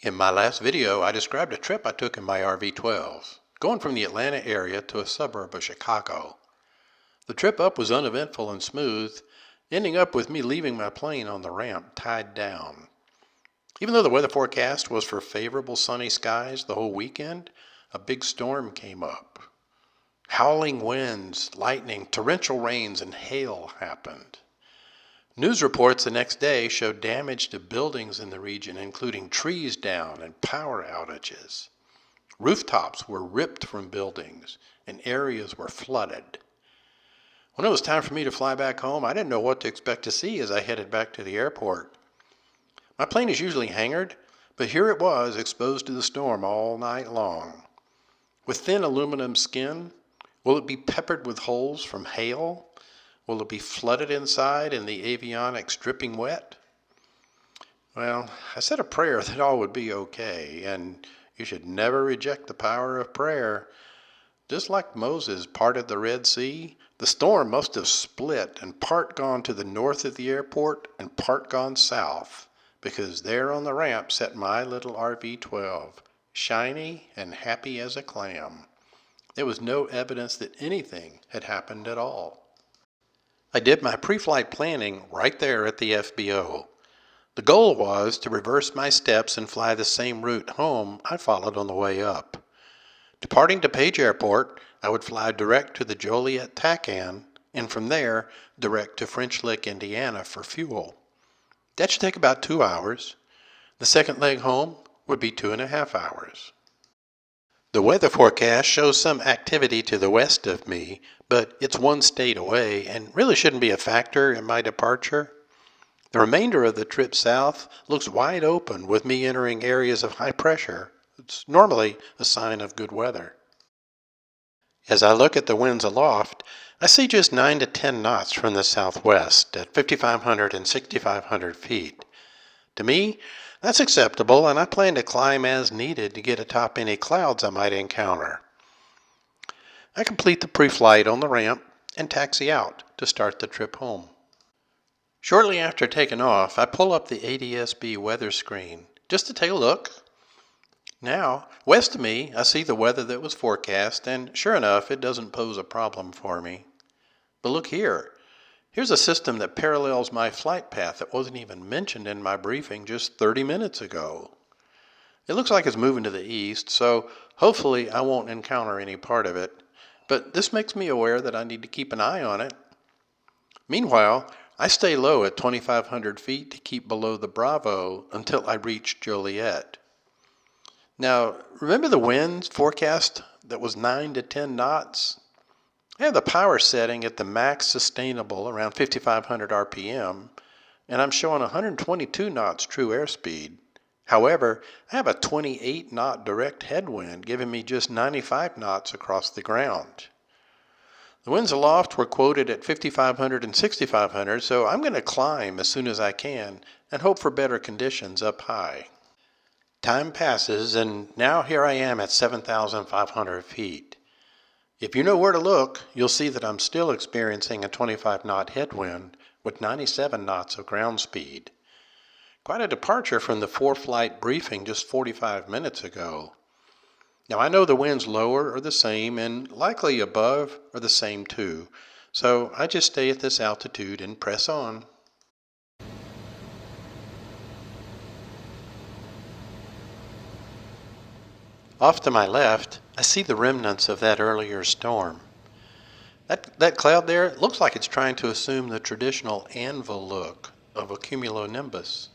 In my last video, I described a trip I took in my RV-12, going from the Atlanta area to a suburb of Chicago. The trip up was uneventful and smooth, ending up with me leaving my plane on the ramp tied down. Even though the weather forecast was for favorable sunny skies the whole weekend, a big storm came up. Howling winds, lightning, torrential rains, and hail happened. News reports the next day showed damage to buildings in the region, including trees down and power outages. Rooftops were ripped from buildings, and areas were flooded. When it was time for me to fly back home, I didn't know what to expect to see as I headed back to the airport. My plane is usually hangared, but here it was, exposed to the storm all night long. With thin aluminum skin, will it be peppered with holes from hail? Will it be flooded inside and the avionics dripping wet? Well, I said a prayer that all would be okay, and you should never reject the power of prayer. Just like Moses parted the Red Sea, the storm must have split and part gone to the north of the airport and part gone south, because there on the ramp sat my little RV-12, shiny and happy as a clam. There was no evidence that anything had happened at all. I did my pre-flight planning right there at the FBO. The goal was to reverse my steps and fly the same route home I followed on the way up. Departing to Page Airport, I would fly direct to the Joliet TACAN, and from there, direct to French Lick, Indiana for fuel. That should take about 2 hours. The second leg home would be 2.5 hours. The weather forecast shows some activity to the west of me, but it's one state away and really shouldn't be a factor in my departure. The remainder of the trip south looks wide open with me entering areas of high pressure. It's normally a sign of good weather. As I look at the winds aloft, I see just 9 to 10 knots from the southwest at 5,500 and 6,500 feet. To me, that's acceptable, and I plan to climb as needed to get atop any clouds I might encounter. I complete the pre-flight on the ramp and taxi out to start the trip home. Shortly after taking off, I pull up the ADS-B weather screen just to take a look. Now, west of me, I see the weather that was forecast, and sure enough, it doesn't pose a problem for me. But look here. Here's a system that parallels my flight path that wasn't even mentioned in my briefing just 30 minutes ago. It looks like it's moving to the east, so hopefully I won't encounter any part of it, but this makes me aware that I need to keep an eye on it. Meanwhile, I stay low at 2,500 feet to keep below the Bravo until I reach Joliet. Now, remember the winds forecast that was 9 to 10 knots? I have the power setting at the max sustainable around 5,500 RPM, and I'm showing 122 knots true airspeed. However, I have a 28 knot direct headwind giving me just 95 knots across the ground. The winds aloft were quoted at 5,500 and 6,500, so I'm going to climb as soon as I can and hope for better conditions up high. Time passes, and now here I am at 7,500 feet. If you know where to look, you'll see that I'm still experiencing a 25-knot headwind with 97 knots of ground speed. Quite a departure from the four-flight briefing just 45 minutes ago. Now I know the winds lower are the same and likely above are the same too, so I just stay at this altitude and press on. Off to my left, I see the remnants of that earlier storm. That cloud there looks like it's trying to assume the traditional anvil look of a cumulonimbus.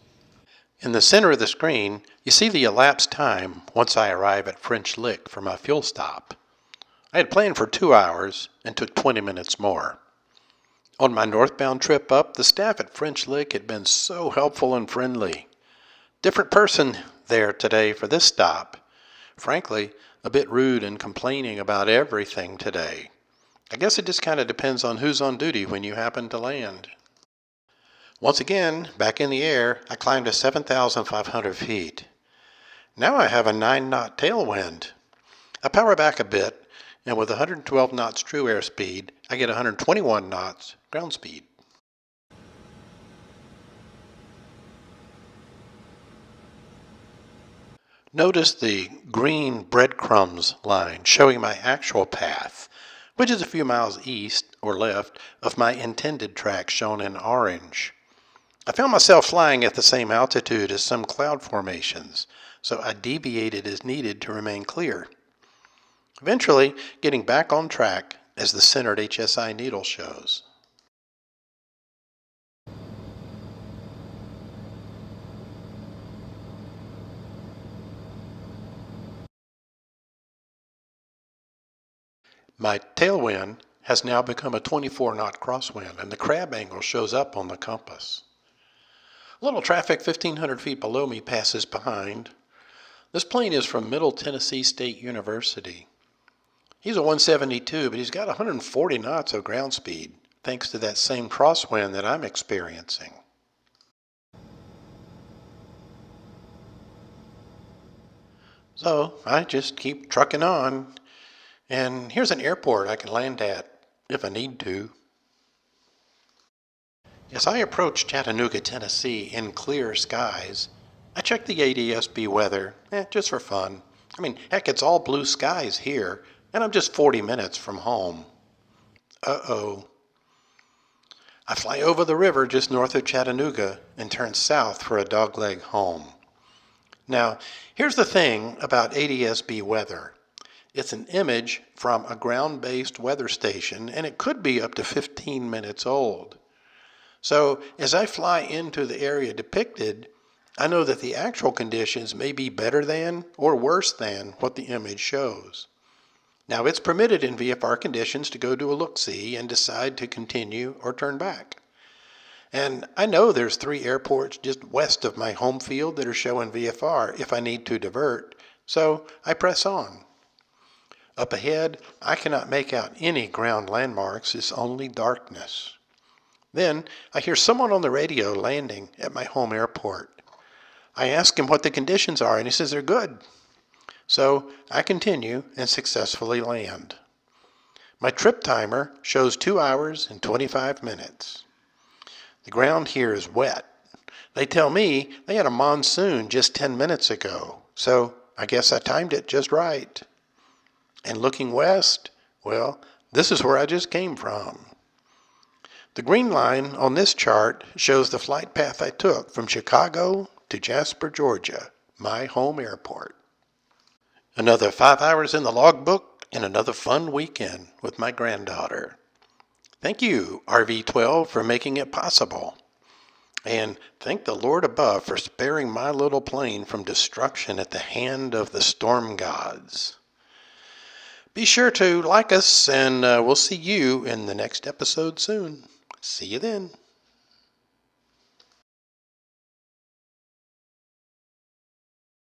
In the center of the screen, you see the elapsed time once I arrive at French Lick for my fuel stop. I had planned for 2 hours and took 20 minutes more. On my northbound trip up, the staff at French Lick had been so helpful and friendly. Different person there today for this stop. Frankly, a bit rude and complaining about everything today. I guess it just kind of depends on who's on duty when you happen to land. Once again, back in the air, I climbed to 7,500 feet. Now I have a 9-knot tailwind. I power back a bit, and with 112 knots true airspeed, I get 121 knots ground speed. Notice the green breadcrumbs line showing my actual path, which is a few miles east or left of my intended track shown in orange. I found myself flying at the same altitude as some cloud formations, so I deviated as needed to remain clear. Eventually, getting back on track as the centered HSI needle shows. My tailwind has now become a 24-knot crosswind, and the crab angle shows up on the compass. A little traffic 1,500 feet below me passes behind. This plane is from Middle Tennessee State University. He's a 172, but he's got 140 knots of ground speed, thanks to that same crosswind that I'm experiencing. So I just keep trucking on, and here's an airport I can land at if I need to. As I approach Chattanooga, Tennessee in clear skies, I check the ADSB weather, just for fun. I mean, heck, it's all blue skies here, and I'm just 40 minutes from home. Uh-oh. I fly over the river just north of Chattanooga and turn south for a dogleg home. Now, here's the thing about ADSB weather. It's an image from a ground-based weather station, and it could be up to 15 minutes old. So as I fly into the area depicted, I know that the actual conditions may be better than or worse than what the image shows. Now, it's permitted in VFR conditions to go do a look-see and decide to continue or turn back. And I know there's 3 airports just west of my home field that are showing VFR if I need to divert, so I press on. Up ahead, I cannot make out any ground landmarks, it's only darkness. Then I hear someone on the radio landing at my home airport. I ask him what the conditions are, and he says they're good. So I continue and successfully land. My trip timer shows 2 hours and 25 minutes. The ground here is wet. They tell me they had a monsoon just 10 minutes ago, so I guess I timed it just right. And looking west, well, this is where I just came from. The green line on this chart shows the flight path I took from Chicago to Jasper, Georgia, my home airport. Another 5 hours in the logbook and another fun weekend with my granddaughter. Thank you, RV12, for making it possible. And thank the Lord above for sparing my little plane from destruction at the hand of the storm gods. Be sure to like us, and we'll see you in the next episode soon. See you then.